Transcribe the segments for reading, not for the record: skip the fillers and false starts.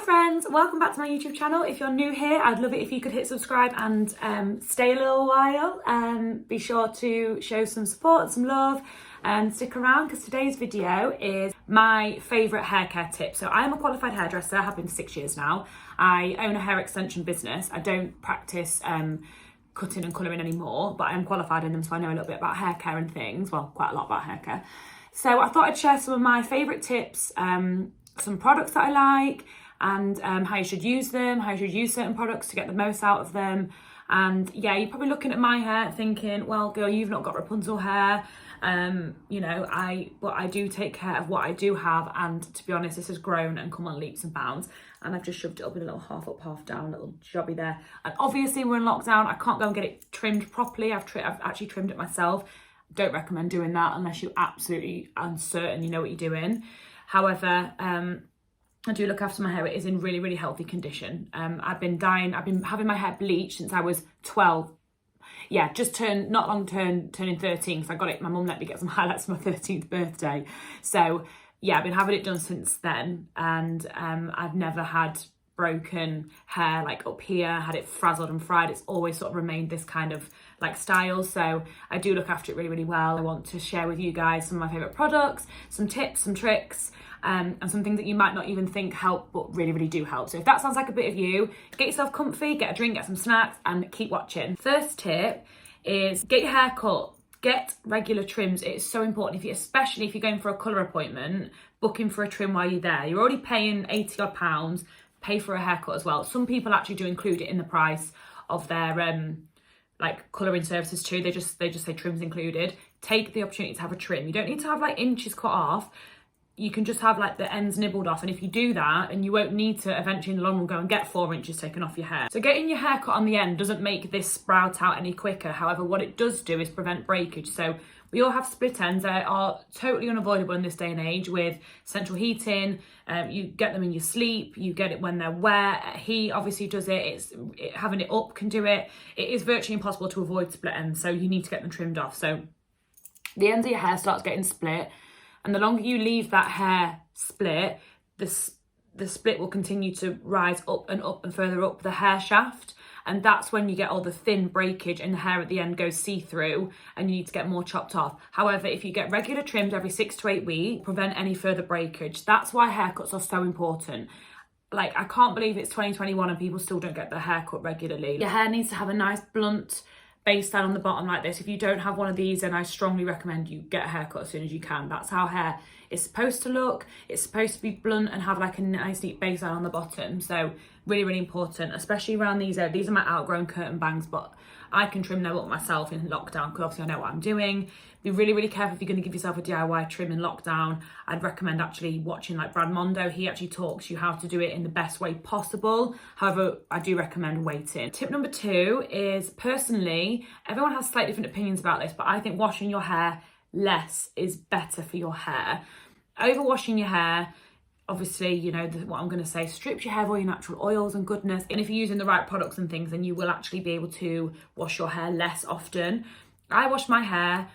friends, welcome back to my YouTube channel. If you're new here, I'd love it if you could hit subscribe and stay a little while. Be sure to show some support, some love, and stick around because today's video is my favourite hair care tip. So I'm a qualified hairdresser, I have been for 6 years now. I own a hair extension business. I don't practice cutting and colouring anymore, but I am qualified in them, so I know a little bit about hair care and things. Well, quite a lot about hair care. So I thought I'd share some of my favourite tips, some products that I like, and how you should use them, how you should use certain products to get the most out of them. And yeah, you're probably looking at my hair thinking, well, girl, you've not got Rapunzel hair. You know, but I do take care of what I do have, and to be honest, this has grown and come on leaps and bounds, and I've just shoved it up in a little half up, half down, little jobby there. And obviously we're in lockdown, I can't go and get it trimmed properly. I've actually trimmed it myself. Don't recommend doing that unless you're absolutely uncertain you know what you're doing. However, I do look after my hair. It is in really, really healthy condition. I've been having my hair bleached since I was 12. Yeah, not long turning 13, because I got it, my mum let me get some highlights for my 13th birthday. So yeah, I've been having it done since then, and I've never had broken hair like up here, had it frazzled and fried. It's always sort of remained this kind of like style, so I do look after it really, really well. I want to share with you guys some of my favourite products, some tips, some tricks, and some things that you might not even think help, but really, really do help. So if that sounds like a bit of you, get yourself comfy, get a drink, get some snacks, and keep watching. First tip is get your hair cut. Get regular trims. It's so important, especially if you're going for a colour appointment, booking for a trim while you're there. You're already paying 80 odd pounds, pay for a haircut as well. Some people actually do include it in the price of their like colouring services too. They just say trims included. Take the opportunity to have a trim. You don't need to have like inches cut off. You can just have like the ends nibbled off, and if you do that, and you won't need to eventually in the long run go and get 4 inches taken off your hair. So getting your hair cut on the end doesn't make this sprout out any quicker. However, what it does do is prevent breakage. So we all have split ends. They are totally unavoidable in this day and age with central heating. You get them in your sleep, you get it when they're wet. Heat obviously does it. Having it up can do it. It is virtually impossible to avoid split ends, so you need to get them trimmed off. So the ends of your hair starts getting split, and the longer you leave that hair split, the split will continue to rise up and further up the hair shaft. And that's when you get all the thin breakage and the hair at the end goes see-through and you need to get more chopped off. However, if you get regular trims every 6 to 8 weeks, prevent any further breakage. That's why haircuts are so important. Like, I can't believe it's 2021 and people still don't get their hair cut regularly. Your hair needs to have a nice blunt base down on the bottom like this. If you don't have one of these, then I strongly recommend you get a haircut as soon as you can. That's how hair is supposed to look. It's supposed to be blunt and have like a nice neat base down on the bottom. So really, really important, especially around these are my outgrown curtain bangs, but I can trim them up myself in lockdown because obviously I know what I'm doing. Be really, really careful if you're going to give yourself a DIY trim in lockdown. I'd recommend actually watching like Brad Mondo. He actually talks you how to do it in the best way possible. However, I do recommend waiting. Tip number 2 is, personally, everyone has slightly different opinions about this, but I think washing your hair less is better for your hair. Overwashing your hair, obviously, you know what I'm going to say, strips your hair of all your natural oils and goodness. And if you're using the right products and things, then you will actually be able to wash your hair less often. I wash my hair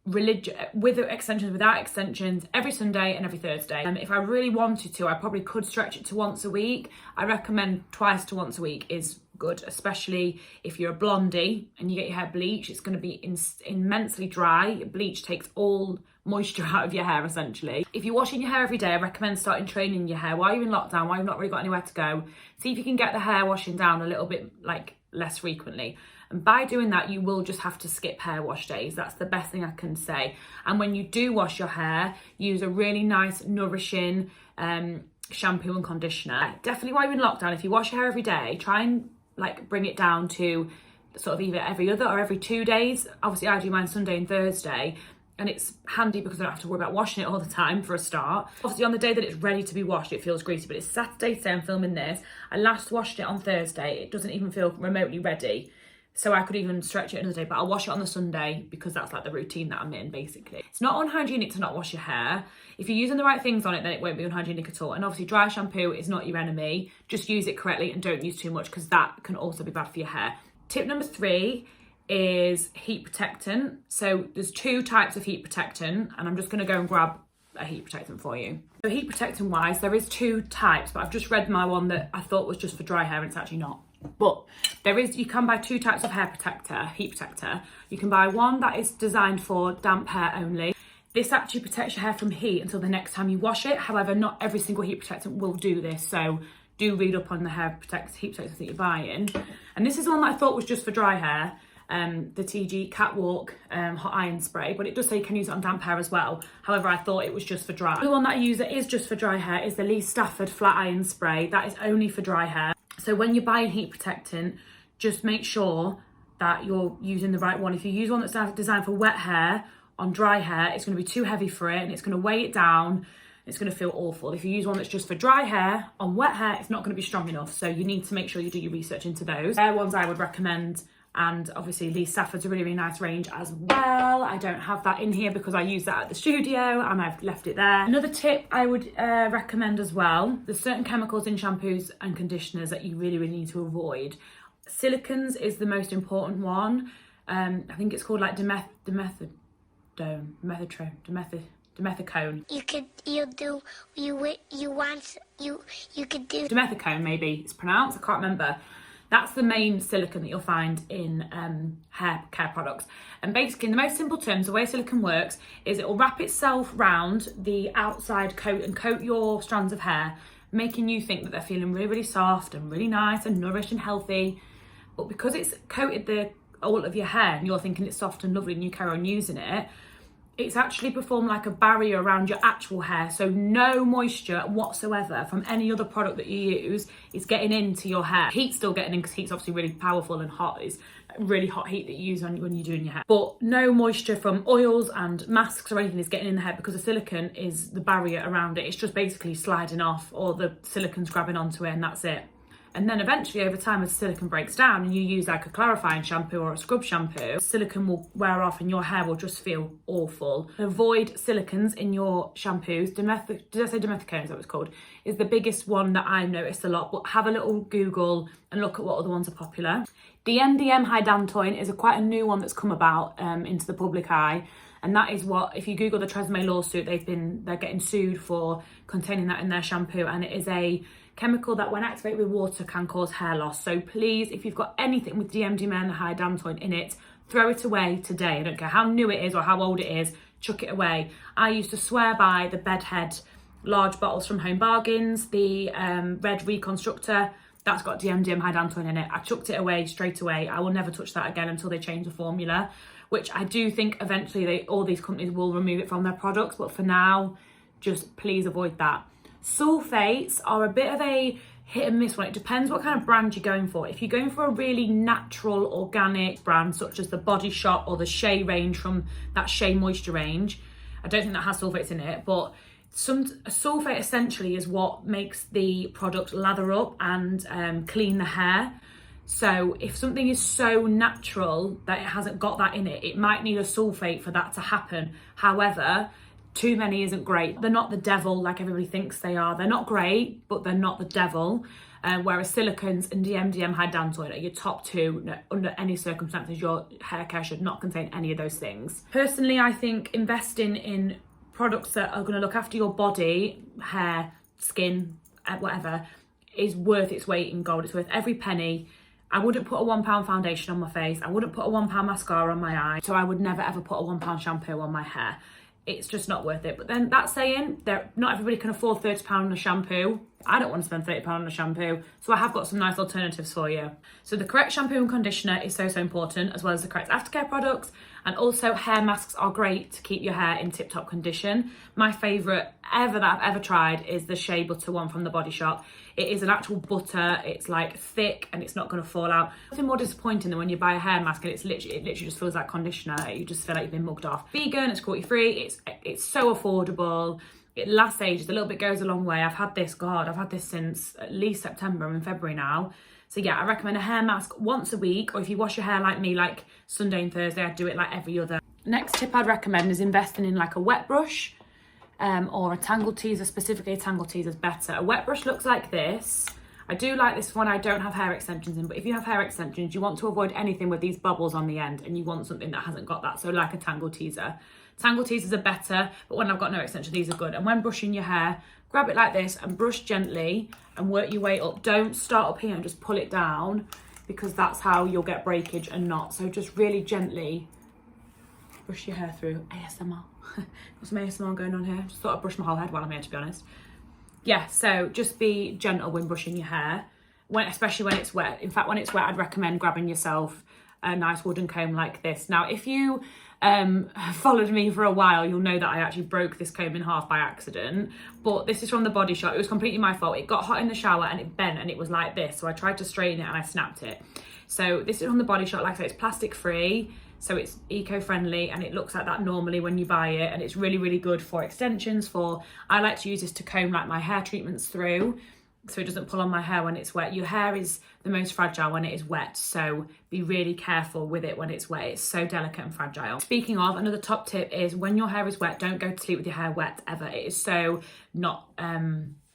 with extensions, without extensions, every Sunday and every Thursday. If I really wanted to, I probably could stretch it to once a week. I recommend twice to once a week is good, especially if you're a blondie and you get your hair bleached. It's going to be immensely dry. Bleach takes all moisture out of your hair essentially. If you're washing your hair every day, I recommend starting training your hair while you're in lockdown, while you've not really got anywhere to go. See if you can get the hair washing down a little bit, like less frequently. And by doing that, you will just have to skip hair wash days. That's the best thing I can say. And when you do wash your hair, use a really nice, nourishing shampoo and conditioner. Definitely while you're in lockdown, if you wash your hair every day, try and like bring it down to sort of either every other or every 2 days. Obviously, I do mine Sunday and Thursday, and it's handy because I don't have to worry about washing it all the time for a start. Obviously, on the day that it's ready to be washed, it feels greasy, but it's Saturday today, I'm filming this. I last washed it on Thursday. It doesn't even feel remotely ready. So I could even stretch it another day, but I'll wash it on the Sunday because that's like the routine that I'm in, basically. It's not unhygienic to not wash your hair. If you're using the right things on it, then it won't be unhygienic at all. And obviously dry shampoo is not your enemy. Just use it correctly and don't use too much because that can also be bad for your hair. Tip number 3 is heat protectant. So there's 2 types of heat protectant, and I'm just gonna go and grab a heat protectant for you. So heat protectant wise, there is 2 types, but I've just read my one that I thought was just for dry hair and it's actually not. But you can buy 2 types of heat protector. You can buy one that is designed for damp hair only. This actually protects your hair from heat until the next time you wash it. However, not every single heat protectant will do this. So do read up on the heat protectors that you're buying. And this is one that I thought was just for dry hair. The TG Catwalk hot iron spray, but it does say you can use it on damp hair as well. However, I thought it was just for dry. The one that I use that is just for dry hair is the Lee Stafford flat iron spray. That is only for dry hair. So when you're buying heat protectant, just make sure that you're using the right one. If you use one that's designed for wet hair, on dry hair, it's going to be too heavy for it and it's going to weigh it down. It's going to feel awful. If you use one that's just for dry hair, on wet hair, it's not going to be strong enough. So you need to make sure you do your research into those. They're ones I would recommend. And obviously Lee Stafford's a really, really nice range as well. I don't have that in here because I use that at the studio and I've left it there. Another tip I would recommend as well, there's certain chemicals in shampoos and conditioners that you really, really need to avoid. Silicons is the most important one. I think it's called like dimethicone. You could do dimethicone, maybe it's pronounced, I can't remember. That's the main silicone that you'll find in hair care products. And basically, in the most simple terms, the way silicone works is it will wrap itself round the outside coat and coat your strands of hair, making you think that they're feeling really, really soft and really nice and nourished and healthy. But because it's coated all of your hair and you're thinking it's soft and lovely and you carry on using it, it's actually performed like a barrier around your actual hair. So no moisture whatsoever from any other product that you use is getting into your hair. Heat's still getting in because heat's obviously really powerful and hot. It's really hot heat that you use when you're doing your hair. But no moisture from oils and masks or anything is getting in the hair because the silicone is the barrier around it. It's just basically sliding off or the silicone's grabbing onto it and that's it. And then eventually over time, as silicone breaks down and you use like a clarifying shampoo or a scrub shampoo, silicone will wear off and your hair will just feel awful. Avoid silicones in your shampoos. Did I say dimethicone, is that what it's called? Is the biggest one that I've noticed a lot, but have a little Google and look at what other ones are popular. DMDM hydantoin is quite a new one that's come about into the public eye. And that is what, if you Google the Tresemme lawsuit, they're getting sued for containing that in their shampoo. And it is a chemical that when activated with water can cause hair loss. So please, if you've got anything with DMDM hydantoin in it, throw it away today. I don't care how new it is or how old it is, chuck it away. I used to swear by the Bedhead large bottles from Home Bargains, the red Reconstructor, that's got DMDM hydantoin in it. I chucked it away straight away. I will never touch that again until they change the formula, which I do think eventually all these companies will remove it from their products. But for now, just please avoid that. Sulfates are a bit of a hit and miss one. It depends what kind of brand you're going for. If you're going for a really natural, organic brand, such as the Body Shop or the Shea range from that Shea Moisture range, I don't think that has sulfates in it, but a sulfate essentially is what makes the product lather up and clean the hair. So if something is so natural that it hasn't got that in it, it might need a sulfate for that to happen. However, too many isn't great. They're not the devil like everybody thinks they are. They're not great, but they're not the devil. Whereas silicones and DMDM hydantoin are your top two. No, under any circumstances, your hair care should not contain any of those things. Personally, I think investing in products that are going to look after your body, hair, skin, whatever, is worth its weight in gold. It's worth every penny. I wouldn't put a £1 foundation on my face. I wouldn't put a £1 mascara on my eye. So I would never ever put a £1 shampoo on my hair. It's just not worth it. But then that saying, not everybody can afford £30 on a shampoo. I don't want to spend £30 on a shampoo. So I have got some nice alternatives for you. So the correct shampoo and conditioner is so, so important, as well as the correct aftercare products. And also hair masks are great to keep your hair in tip-top condition. My favourite ever that I've ever tried is the Shea Butter one from the Body Shop. It is an actual butter. It's like thick and it's not going to fall out. Nothing more disappointing than when you buy a hair mask and it literally just feels like conditioner. You just feel like you've been mugged off. Vegan, it's cruelty-free. It's so affordable. It lasts ages. A little bit goes a long way. I've had this since at least September. I'm in February now. So yeah, I recommend a hair mask once a week, or if you wash your hair like me, like Sunday and Thursday, I'd do it like every other. Next tip I'd recommend is investing in like a wet brush or a tangle teaser. Specifically a tangle teaser is better. A wet brush looks like this. I do like this one. I don't have hair extensions in, but if you have hair extensions, you want to avoid anything with these bubbles on the end and you want something that hasn't got that. So like a tangle teaser. Tangle teasers are better, but when I've got no extension, these are good. And when brushing your hair, grab it like this and brush gently and work your way up. Don't start up here and just pull it down, because that's how you'll get breakage and knots. So just really gently brush your hair through. ASMR. Got some ASMR going on here. Just thought I'd brush my whole head while I'm here, to be honest. Yeah, so just be gentle when brushing your hair, especially when it's wet. In fact, when it's wet, I'd recommend grabbing yourself a nice wooden comb like this. Now, if you followed me for a while, you'll know that I actually broke this comb in half by accident, but this is from the Body Shop. It was completely my fault. It got hot in the shower and it bent and it was like this, so I tried to straighten it and I snapped it. So this is from the Body Shop. Like I said, it's plastic free, so it's eco-friendly, and it looks like that normally when you buy it, and it's really, really good for extensions. I like to use this to comb like my hair treatments through, so it doesn't pull on my hair when it's wet. Your hair is the most fragile when it is wet, so be really careful with it when it's wet. It's so delicate and fragile. Speaking of, another top tip is when your hair is wet, don't go to sleep with your hair wet ever. It is so not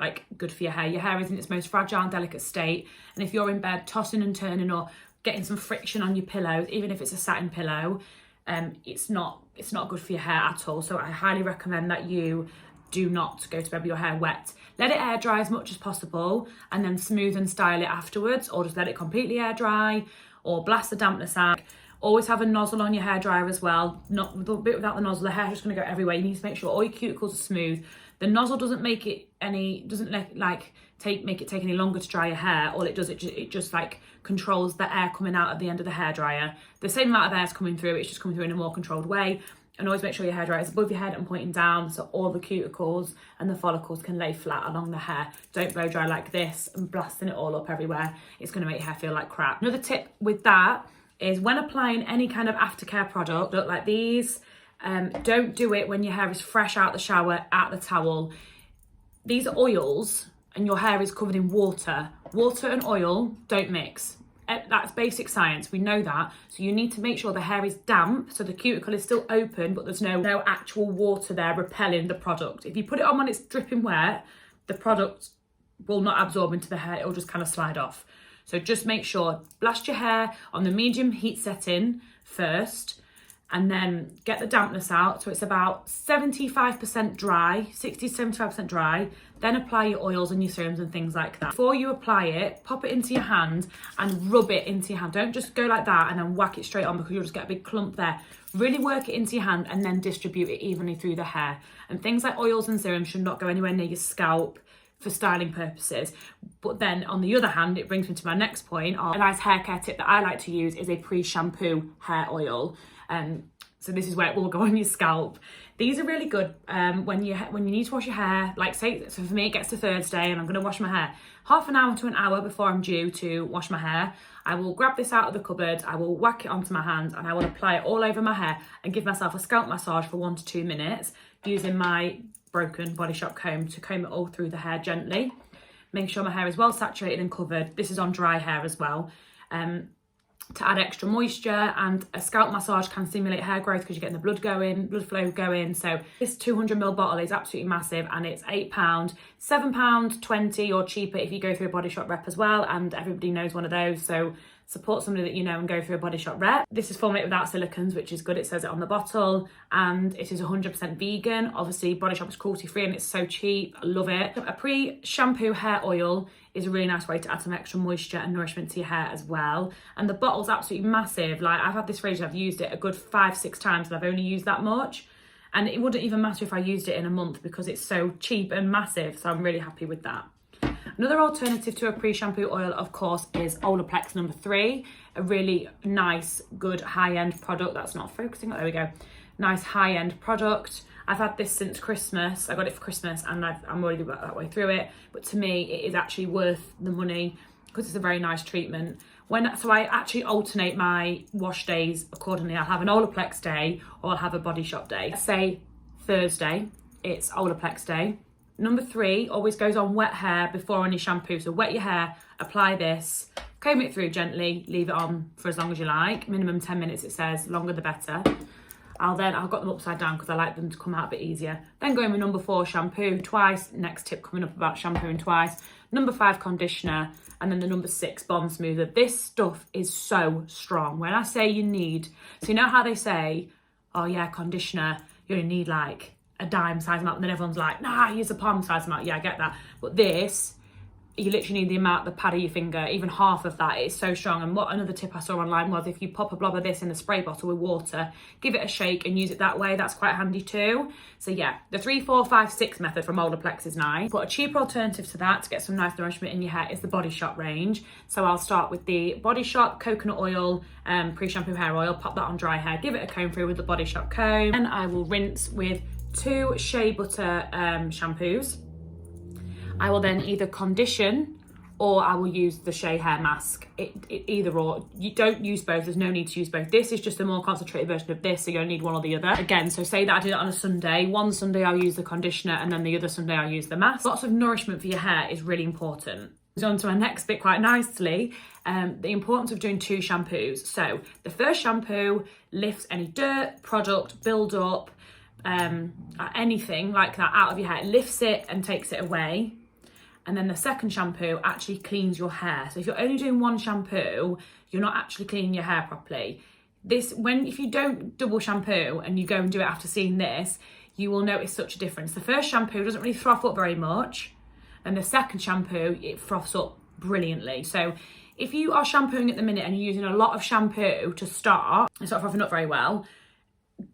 like good for your hair. Your hair is in its most fragile and delicate state, and if you're in bed tossing and turning or getting some friction on your pillows, even if it's a satin pillow, it's not good for your hair at all. So I highly recommend that you do not go to bed with your hair wet. Let it air dry as much as possible and then smooth and style it afterwards, or just let it completely air dry or blast the dampness out. Always have a nozzle on your hairdryer as well. Not a bit without the nozzle, the hair's just going to go everywhere. You need to make sure all your cuticles are smooth. The nozzle doesn't make it take any longer to dry your hair. All it does, it just like controls the air coming out at the end of the hairdryer. The same amount of air is coming through, it's just coming through in a more controlled way. And always make sure your hairdryer is above your head and pointing down, so all the cuticles and the follicles can lay flat along the hair. Don't blow dry like this and blasting it all up everywhere. It's going to make your hair feel like crap. Another tip with that is when applying any kind of aftercare product, look like these, don't do it when your hair is fresh out the shower at the towel. These are oils and your hair is covered in water. Water and oil don't mix. That's basic science, we know that. So you need to make sure the hair is damp, so the cuticle is still open, but there's no actual water there repelling the product. If you put it on when it's dripping wet, the product will not absorb into the hair, it'll just kind of slide off. So just make sure, blast your hair on the medium heat setting first, and then get the dampness out. So it's about 75% dry, 60 to 75% dry. Then apply your oils and your serums and things like that. Before you apply it, pop it into your hand and rub it into your hand. Don't just go like that and then whack it straight on, because you'll just get a big clump there. Really work it into your hand and then distribute it evenly through the hair. And things like oils and serums should not go anywhere near your scalp for styling purposes. But then on the other hand, it brings me to my next point. A nice hair care tip that I like to use is a pre-shampoo hair oil. So this is where it will go on your scalp. These are really good when you need to wash your hair. Like say, so for me, it gets to Thursday and I'm going to wash my hair. Half an hour to an hour before I'm due to wash my hair, I will grab this out of the cupboard, I will whack it onto my hand, and I will apply it all over my hair and give myself a scalp massage for 1 to 2 minutes using my broken Body Shop comb to comb it all through the hair gently. Make sure my hair is well saturated and covered. This is on dry hair as well. To add extra moisture, and a scalp massage can stimulate hair growth because you're getting the blood flow going. So this 200ml bottle is absolutely massive, and it's £8, £7.20 or cheaper if you go through a Body Shop rep as well, and everybody knows one of those, so support somebody that you know and go through a Body Shop rep. This is formulated without silicons, which is good. It says it on the bottle, and it is 100% vegan. Obviously Body Shop is cruelty free and it's so cheap. I love it. A pre-shampoo hair oil is a really nice way to add some extra moisture and nourishment to your hair as well. And the bottle's absolutely massive. Like, I've had this for ages, I've used it a good 5-6 times and I've only used that much. And it wouldn't even matter if I used it in a month because it's so cheap and massive. So I'm really happy with that. Another alternative to a pre-shampoo oil, of course, is Olaplex number 3. A really nice, good high-end product. That's not focusing. Oh, there we go. Nice high-end product. I've had this since Christmas. I got it for Christmas and I'm already about that way through it. But to me, it is actually worth the money because it's a very nice treatment. So I actually alternate my wash days accordingly. I'll have an Olaplex day or I'll have a Body Shop day. Let's say Thursday, it's Olaplex day. Number 3 always goes on wet hair before any shampoo. So wet your hair, apply this, comb it through gently, leave it on for as long as you like. Minimum 10 minutes, it says, longer the better. I've got them upside down because I like them to come out a bit easier. Then going with number 4, shampoo twice. Next tip coming up about shampooing twice. Number 5, conditioner. And then the number 6, bond smoother. This stuff is so strong. When I say you need, so you know how they say, oh yeah, conditioner, you only need like a dime size amount, and then everyone's like, nah, use a palm size amount. Yeah, I get that. But this, you literally need the amount, the pad of your finger, even half of that. It's so strong. And what another tip I saw online was if you pop a blob of this in a spray bottle with water, give it a shake and use it that way. That's quite handy too. So yeah, the 3, 4, 5, 6 method from Olaplex is nice. But a cheaper alternative to that to get some nice nourishment in your hair is the Body Shop range. So I'll start with the Body Shop coconut oil, pre-shampoo hair oil, pop that on dry hair, give it a comb through with the Body Shop comb. And I will rinse with 2 shea butter shampoos. I will then either condition or I will use the shea hair mask. Either or. You don't use both. There's no need to use both. This is just a more concentrated version of this, so you only need one or the other. Again, so say that I did it on a Sunday. One Sunday I'll use the conditioner and then the other Sunday I'll use the mask. Lots of nourishment for your hair is really important. On to our next bit quite nicely, the importance of doing 2 shampoos. So the first shampoo lifts any dirt, product, build up, anything like that out of your hair. It lifts it and takes it away. And then the second shampoo actually cleans your hair. So if you're only doing 1 shampoo, you're not actually cleaning your hair properly. If you don't double shampoo and you go and do it after seeing this, you will notice such a difference. The first shampoo doesn't really froth up very much, and the second shampoo, it froths up brilliantly. So if you are shampooing at the minute and you're using a lot of shampoo to start, it's not frothing up very well,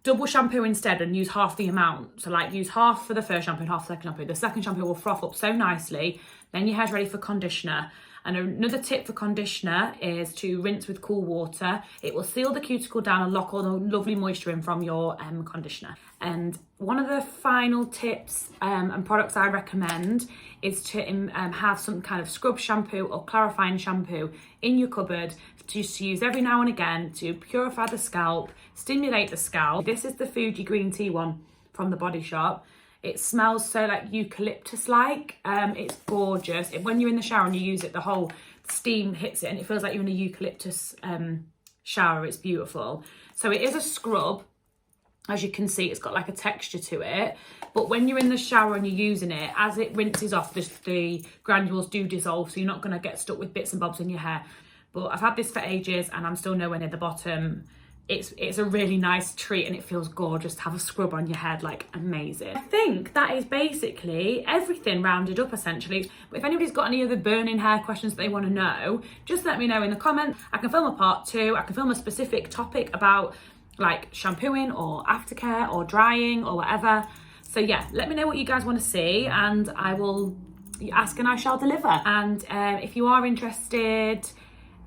double shampoo instead and use half the amount. So like use half for the first shampoo and half for the second shampoo. The second shampoo will froth up so nicely. Then your hair's ready for conditioner. And another tip for conditioner is to rinse with cool water. It will seal the cuticle down and lock all the lovely moisture in from your conditioner. And one of the final tips and products I recommend is to have some kind of scrub shampoo or clarifying shampoo in your cupboard to use every now and again to purify the scalp, stimulate the scalp. This is the Fuji green tea one from the Body Shop. It smells so like eucalyptus-like. It's gorgeous. When you're in the shower and you use it, the whole steam hits it and it feels like you're in a eucalyptus shower. It's beautiful. So it is a scrub. As you can see, it's got like a texture to it. But when you're in the shower and you're using it, as it rinses off, the granules do dissolve, so you're not going to get stuck with bits and bobs in your hair. But I've had this for ages and I'm still nowhere near the bottom. It's a really nice treat and it feels gorgeous to have a scrub on your head, like amazing. I think that is basically everything rounded up essentially. But if anybody's got any other burning hair questions that they want to know, just let me know in the comments. I can film a part 2. I can film a specific topic about like shampooing or aftercare or drying or whatever. So yeah, let me know what you guys want to see and I will ask and I shall deliver. And if you are interested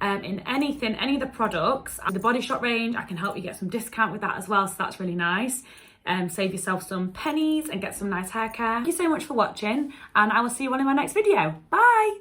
in anything, any of the products, the Body Shop range, I can help you get some discount with that as well, so that's really nice. Save yourself some pennies and get some nice hair care. Thank you so much for watching and I will see you all in my next video. Bye!